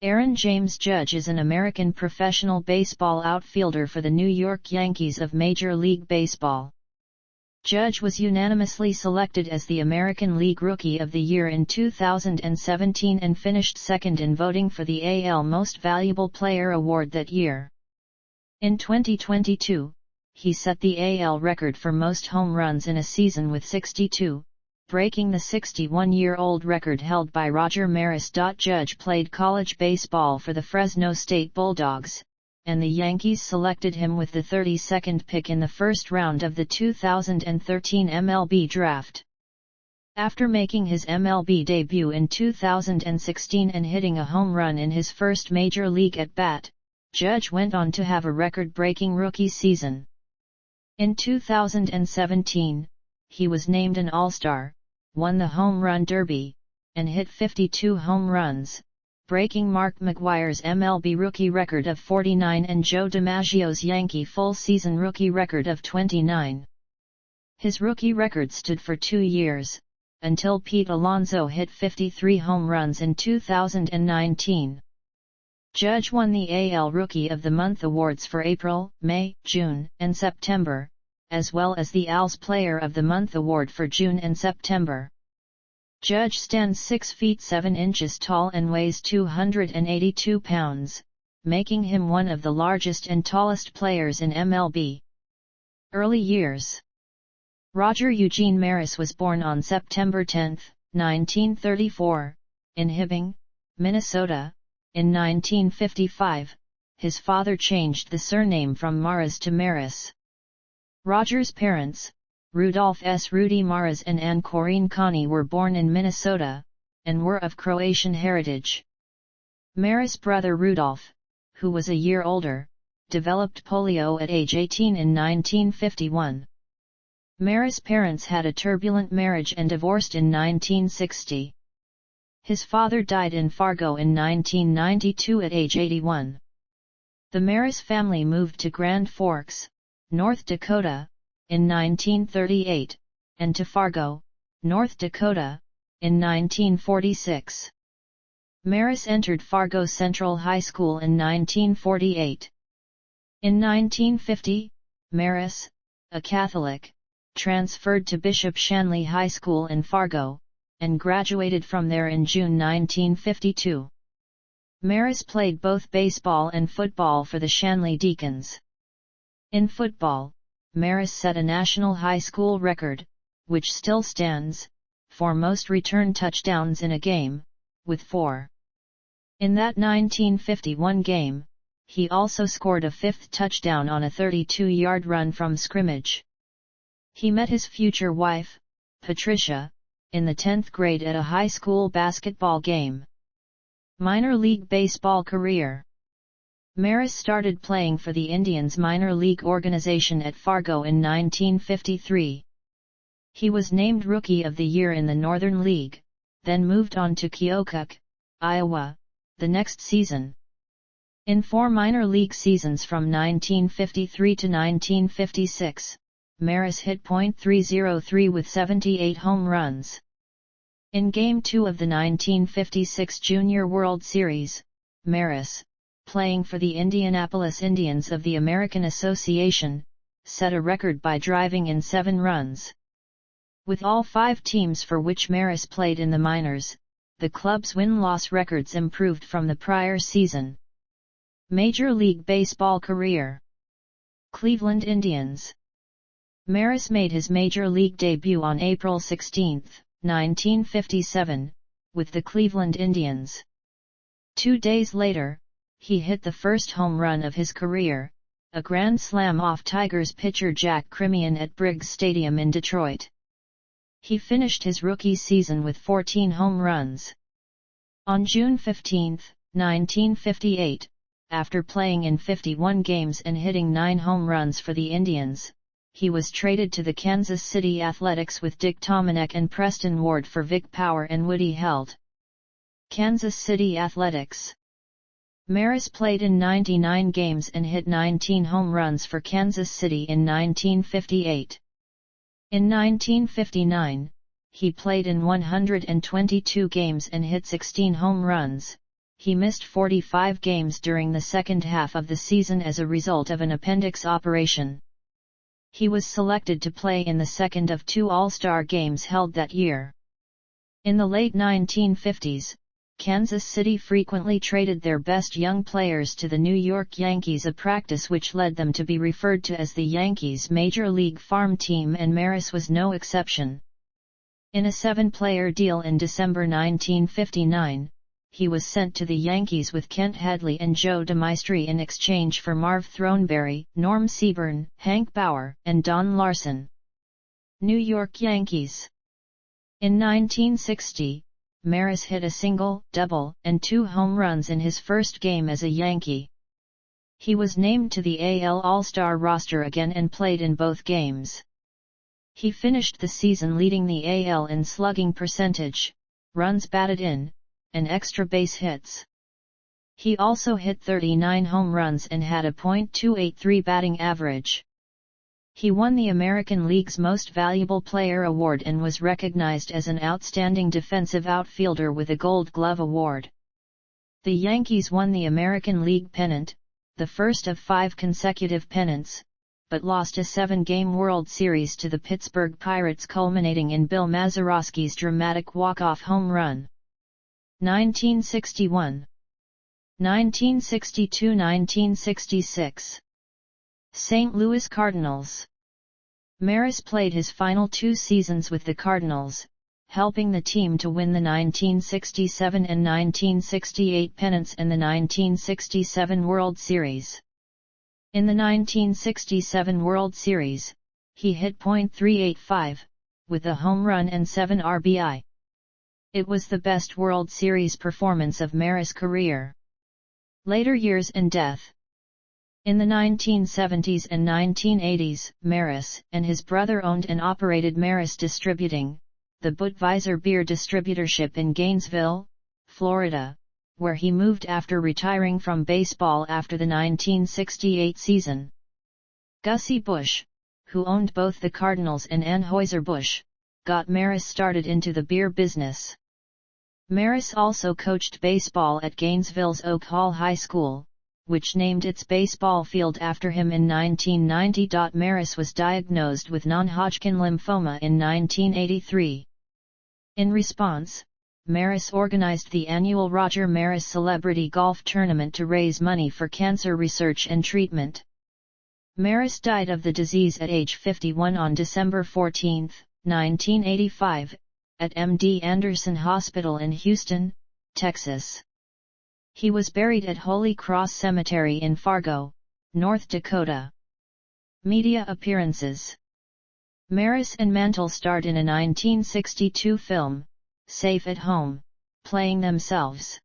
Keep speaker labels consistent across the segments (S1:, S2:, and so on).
S1: Aaron James Judge is an American professional baseball outfielder for the New York Yankees of Major League Baseball. Judge was unanimously selected as the American League Rookie of the Year in 2017 and finished second in voting for the AL Most Valuable Player award that year. In 2022, he set the AL record for most home runs in a season with 62, breaking the 61-year-old record held by Roger Maris. Judge played college baseball for the Fresno State Bulldogs, and the Yankees selected him with the 32nd pick in the first round of the 2013 MLB draft. After making his MLB debut in 2016 and hitting a home run in his first major league at-bat, Judge went on to have a record-breaking rookie season. In 2017, he was named an All-Star, won the Home Run Derby, and hit 52 home runs, breaking Mark McGwire's MLB rookie record of 49 and Joe DiMaggio's Yankee full-season rookie record of 29. His rookie record stood for 2 years, until Pete Alonso hit 53 home runs in 2019. Judge won the AL Rookie of the Month awards for April, May, June, and September, as well as the AL's Player of the Month award for June and September. Judge stands 6 feet 7 inches tall and weighs 282 pounds, making him one of the largest and tallest players in MLB. Early years. Roger Eugene Maris was born on September 10, 1934, in Hibbing, Minnesota. In 1955, his father changed the surname from Maras to Maris. Roger's parents, Rudolph S. Rudy Maras and Anne Corinne Connie, were born in Minnesota, and were of Croatian heritage. Maris' brother Rudolph, who was a year older, developed polio at age 18 in 1951. Maris' parents had a turbulent marriage and divorced in 1960. His father died in Fargo in 1992 at age 81. The Maris family moved to Grand Forks, North Dakota, in 1938, and to Fargo, North Dakota, in 1946. Maris entered Fargo Central High School in 1948. In 1950, Maris, a Catholic, transferred to Bishop Shanley High School in Fargo, and graduated from there in June 1952. Maris played both baseball and football for the Shanley Deacons. In football, Maris set a national high school record, which still stands, for most return touchdowns in a game, with 4. In that 1951 game, he also scored a 5th touchdown on a 32-yard run from scrimmage. He met his future wife, Patricia, in the 10th grade at a high school basketball game. Minor league baseball career. Maris started playing for the Indians minor league organization at Fargo in 1953. He was named Rookie of the Year in the Northern League, then moved on to Keokuk, Iowa, the next season. In 4 minor league seasons from 1953 to 1956, Maris hit .303 with 78 home runs. In Game 2 of the 1956 Junior World Series, Maris, playing for the Indianapolis Indians of the American Association, set a record by driving in 7 runs. With all 5 teams for which Maris played in the minors, the club's win-loss records improved from the prior season. Major League Baseball career. Cleveland Indians. Maris made his Major League debut on April 16, 1957, with the Cleveland Indians. 2 days later, he hit the first home run of his career, a grand slam off Tigers pitcher Jack Cremian at Briggs Stadium in Detroit. He finished his rookie season with 14 home runs. On June 15, 1958, after playing in 51 games and hitting 9 home runs for the Indians, he was traded to the Kansas City Athletics with Dick Tomanek and Preston Ward for Vic Power and Woody Held. Kansas City Athletics. Maris played in 99 games and hit 19 home runs for Kansas City in 1958. In 1959, he played in 122 games and hit 16 home runs. he missed 45 games during the second half of the season as a result of an appendix operation. He was selected to play in the second of 2 All-Star games held that year. In the late 1950s, Kansas City frequently traded their best young players to the New York Yankees, a practice which led them to be referred to as the Yankees Major League Farm Team, and Maris was no exception. In a 7-player deal in December 1959, he was sent to the Yankees with Kent Hadley and Joe DeMaestri in exchange for Marv Throneberry, Norm Seaburn, Hank Bauer, and Don Larson. New York Yankees. In 1960, Maris hit a single, double, and 2 home runs in his first game as a Yankee. He was named to the AL All-Star roster again and played in both games. He finished the season leading the AL in slugging percentage, runs batted in, and extra base hits. He also hit 39 home runs and had a .283 batting average. He won the American League's Most Valuable Player award and was recognized as an outstanding defensive outfielder with a Gold Glove award. The Yankees won the American League pennant, the first of 5 consecutive pennants, but lost a 7-game World Series to the Pittsburgh Pirates, culminating in Bill Mazeroski's dramatic walk-off home run. 1961, 1962–1966. St. Louis Cardinals. Maris played his final 2 seasons with the Cardinals, helping the team to win the 1967 and 1968 pennants and the 1967 World Series. In the 1967 World Series, he hit .385, with a home run and 7 RBI. It was the best World Series performance of Maris' career. Later years and death. In the 1970s and 1980s, Maris and his brother owned and operated Maris Distributing, the Budweiser beer distributorship in Gainesville, Florida, where he moved after retiring from baseball after the 1968 season. Gussie Busch, who owned both the Cardinals and Anheuser-Busch, got Maris started into the beer business. Maris also coached baseball at Gainesville's Oak Hall High School, which named its baseball field after him in 1990. Maris was diagnosed with non-Hodgkin lymphoma in 1983. In response, Maris organized the annual Roger Maris Celebrity Golf Tournament to raise money for cancer research and treatment. Maris died of the disease at age 51 on December 14, 1985, at MD Anderson Hospital in Houston, Texas. He was buried at Holy Cross Cemetery in Fargo, North Dakota. Media appearances. Maris and Mantle starred in a 1962 film, Safe at Home, playing themselves.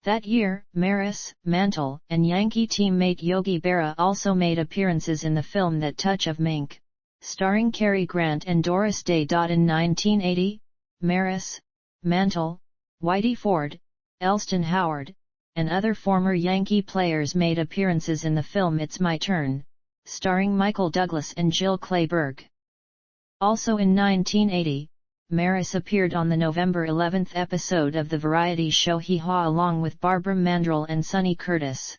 S1: That year, Maris, Mantle, and Yankee teammate Yogi Berra also made appearances in the film That Touch of Mink, starring Cary Grant and Doris Day. In 1980, Maris, Mantle, Whitey Ford, Elston Howard, and other former Yankee players made appearances in the film It's My Turn, starring Michael Douglas and Jill Clayburgh. Also in 1980, Maris appeared on the November 11 episode of the variety show Hee Haw along with Barbara Mandrell and Sonny Curtis.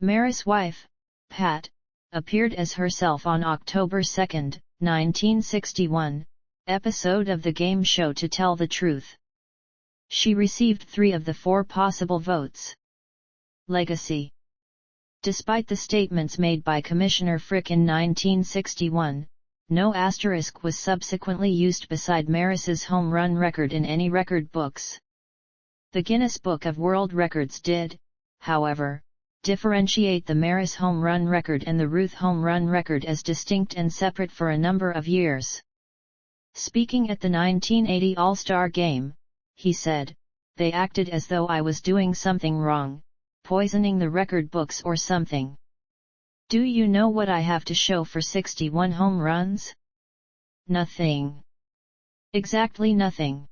S1: Maris' wife, Pat, appeared as herself on October 2, 1961, episode of the game show To Tell the Truth. She received 3 of the 4 possible votes. Legacy. Despite the statements made by Commissioner Frick in 1961, no asterisk was subsequently used beside Maris's home run record in any record books. The Guinness Book of World Records did, however, differentiate the Maris home run record and the Ruth home run record as distinct and separate for a number of years. Speaking at the 1980 All-Star Game, he said, "They acted as though I was doing something wrong, poisoning the record books or something. Do you know what I have to show for 61 home runs? Nothing. Exactly nothing."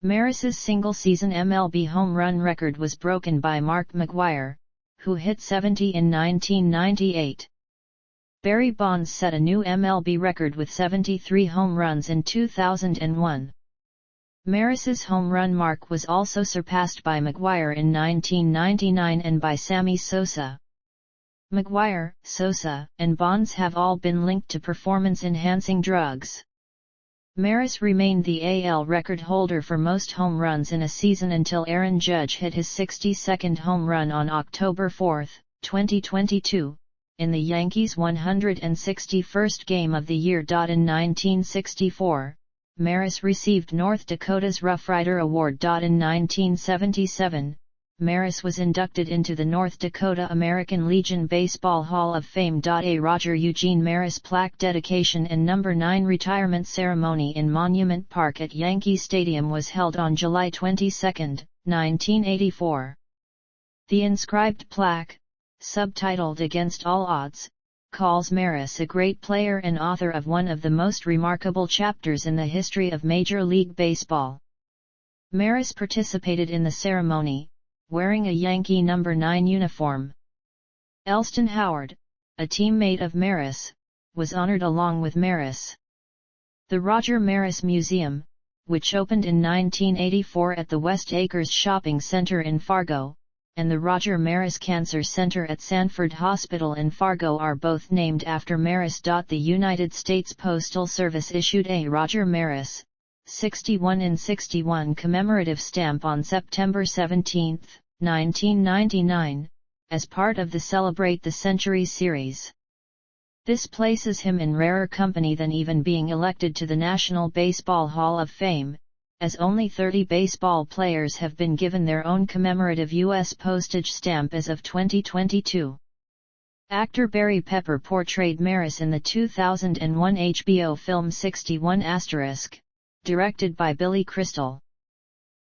S1: Maris's single-season MLB home run record was broken by Mark McGwire, who hit 70 in 1998. Barry Bonds set a new MLB record with 73 home runs in 2001. Maris's home run mark was also surpassed by McGwire in 1999 and by Sammy Sosa. McGwire, Sosa, and Bonds have all been linked to performance-enhancing drugs. Maris remained the AL record holder for most home runs in a season until Aaron Judge hit his 62nd home run on October 4, 2022, in the Yankees' 161st game of the year. In 1964, Maris received North Dakota's Rough Rider Award. In 1977, Maris was inducted into the North Dakota American Legion Baseball Hall of Fame. A Roger Eugene Maris plaque dedication and No. 9 retirement ceremony in Monument Park at Yankee Stadium was held on July 22, 1984. The inscribed plaque, subtitled "Against All Odds," calls Maris a great player and author of one of the most remarkable chapters in the history of Major League Baseball. Maris participated in the ceremony, wearing a Yankee No. 9 uniform. Elston Howard, a teammate of Maris, was honored along with Maris. The Roger Maris Museum, which opened in 1984 at the West Acres Shopping Center in Fargo, and the Roger Maris Cancer Center at Sanford Hospital in Fargo are both named after Maris. The United States Postal Service issued a Roger Maris, 61 in 61 commemorative stamp on September 17, 1999, as part of the Celebrate the Century series. This places him in rarer company than even being elected to the National Baseball Hall of Fame, as only 30 baseball players have been given their own commemorative U.S. postage stamp as of 2022. Actor Barry Pepper portrayed Maris in the 2001 HBO film 61*, directed by Billy Crystal.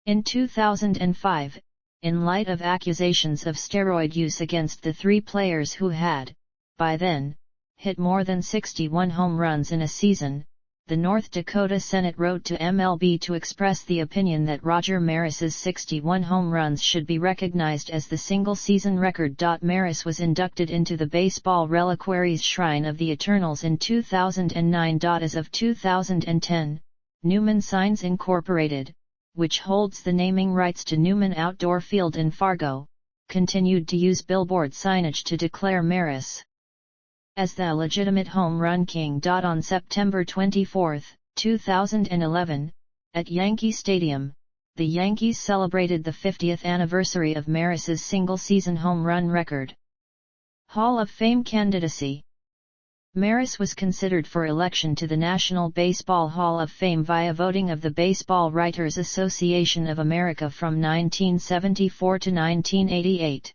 S1: In 2005, in light of accusations of steroid use against the three players who had, by then, hit more than 61 home runs in a season, the North Dakota Senate wrote to MLB to express the opinion that Roger Maris's 61 home runs should be recognized as the single-season record. Maris was inducted into the Baseball Reliquaries Shrine of the Eternals in 2009. As of 2010, Newman Signs Incorporated, which holds the naming rights to Newman Outdoor Field in Fargo, continued to use billboard signage to declare Maris as the legitimate home run king. On September 24, 2011, at Yankee Stadium, the Yankees celebrated the 50th anniversary of Maris's single-season home run record. Hall of Fame candidacy. Maris was considered for election to the National Baseball Hall of Fame via voting of the Baseball Writers Association of America from 1974 to 1988.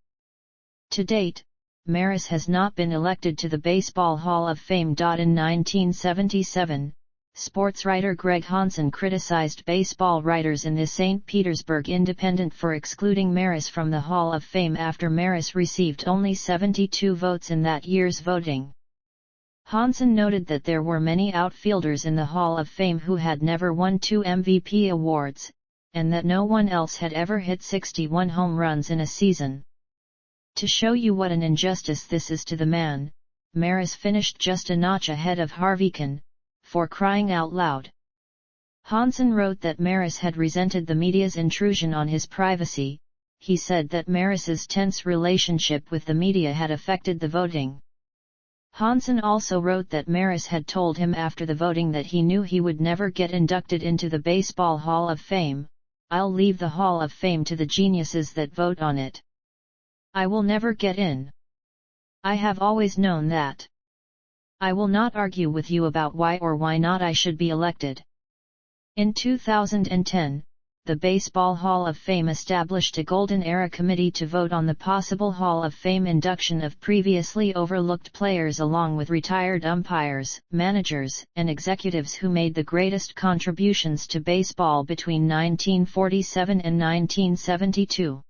S1: To date, Maris has not been elected to the Baseball Hall of Fame. In 1977, sports writer Greg Hansen criticized baseball writers in the St. Petersburg Independent for excluding Maris from the Hall of Fame after Maris received only 72 votes in that year's voting. Hansen noted that there were many outfielders in the Hall of Fame who had never won 2 MVP awards, and that no one else had ever hit 61 home runs in a season. To show you what an injustice this is to the man, Maris finished just a notch ahead of Harvikan, for crying out loud. Hansen wrote that Maris had resented the media's intrusion on his privacy. He said that Maris's tense relationship with the media had affected the voting. Hansen also wrote that Maris had told him after the voting that he knew he would never get inducted into the Baseball Hall of Fame. "I'll leave the Hall of Fame to the geniuses that vote on it. I will never get in. I have always known that. I will not argue with you about why or why not I should be elected." In 2010, the Baseball Hall of Fame established a Golden Era committee to vote on the possible Hall of Fame induction of previously overlooked players along with retired umpires, managers, and executives who made the greatest contributions to baseball between 1947 and 1972.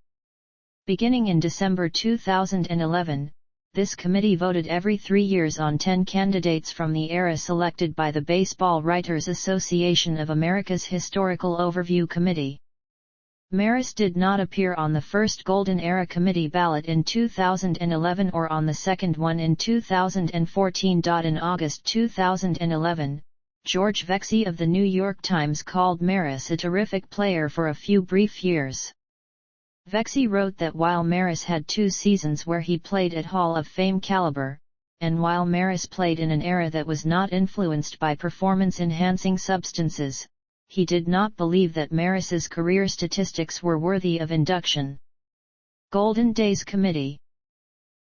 S1: Beginning in December 2011, this committee voted every 3 years on 10 candidates from the era selected by the Baseball Writers Association of America's Historical Overview Committee. Maris did not appear on the first Golden Era Committee ballot in 2011 or on the second one in 2014. In August 2011, George Vexey of the New York Times called Maris a terrific player for a few brief years. Vexey wrote that while Maris had 2 seasons where he played at Hall of Fame caliber, and while Maris played in an era that was not influenced by performance-enhancing substances, he did not believe that Maris's career statistics were worthy of induction. Golden Days Committee.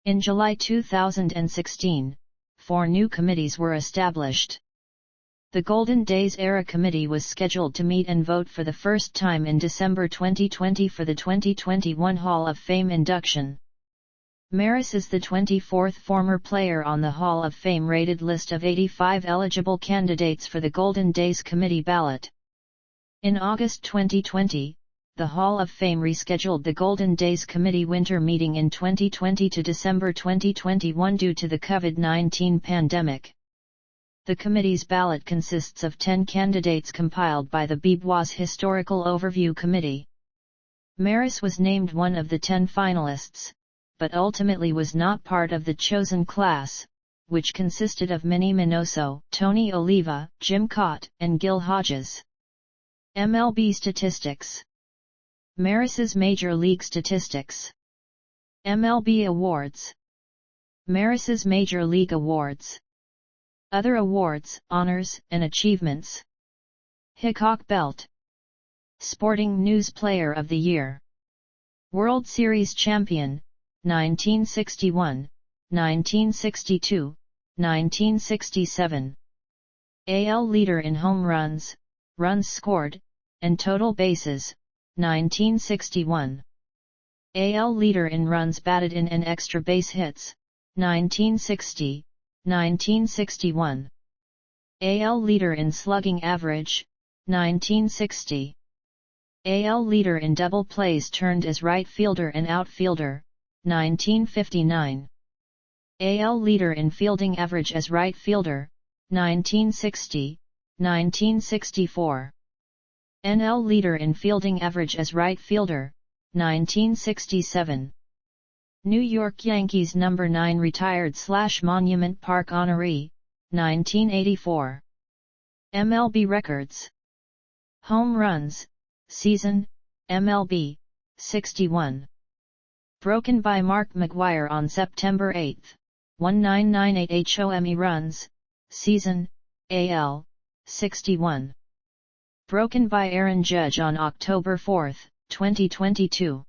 S1: In July 2016, 4 new committees were established. The Golden Days Era Committee was scheduled to meet and vote for the first time in December 2020 for the 2021 Hall of Fame induction. Maris is the 24th former player on the Hall of Fame rated list of 85 eligible candidates for the Golden Days Committee ballot. In August 2020, the Hall of Fame rescheduled the Golden Days Committee winter meeting in 2020 to December 2021 due to the COVID-19 pandemic. The committee's ballot consists of 10 candidates compiled by the Bebois Historical Overview Committee. Maris was named one of the 10 finalists, but ultimately was not part of the chosen class, which consisted of Minnie Minoso, Tony Oliva, Jim Cott, and Gil Hodges. MLB statistics. Maris's Major League statistics. MLB awards. Maris's Major League awards. Other awards, honors, and achievements. Hickok Belt. Sporting News Player of the Year. World Series Champion, 1961, 1962, 1967. AL Leader in home runs, runs scored, and total bases, 1961. AL Leader in runs batted in and extra base hits, 1960. 1961. AL Leader in slugging average, 1960. AL Leader in double plays turned as right fielder and outfielder, 1959. AL Leader in fielding average as right fielder, 1960, 1964. NL Leader in fielding average as right fielder, 1967. New York Yankees number 9 retired/Monument Park honoree, 1984. MLB records. Home runs, season, MLB, 61. Broken by Mark McGwire on September 8, 1998. HOME runs, season, AL, 61. Broken by Aaron Judge on October 4, 2022.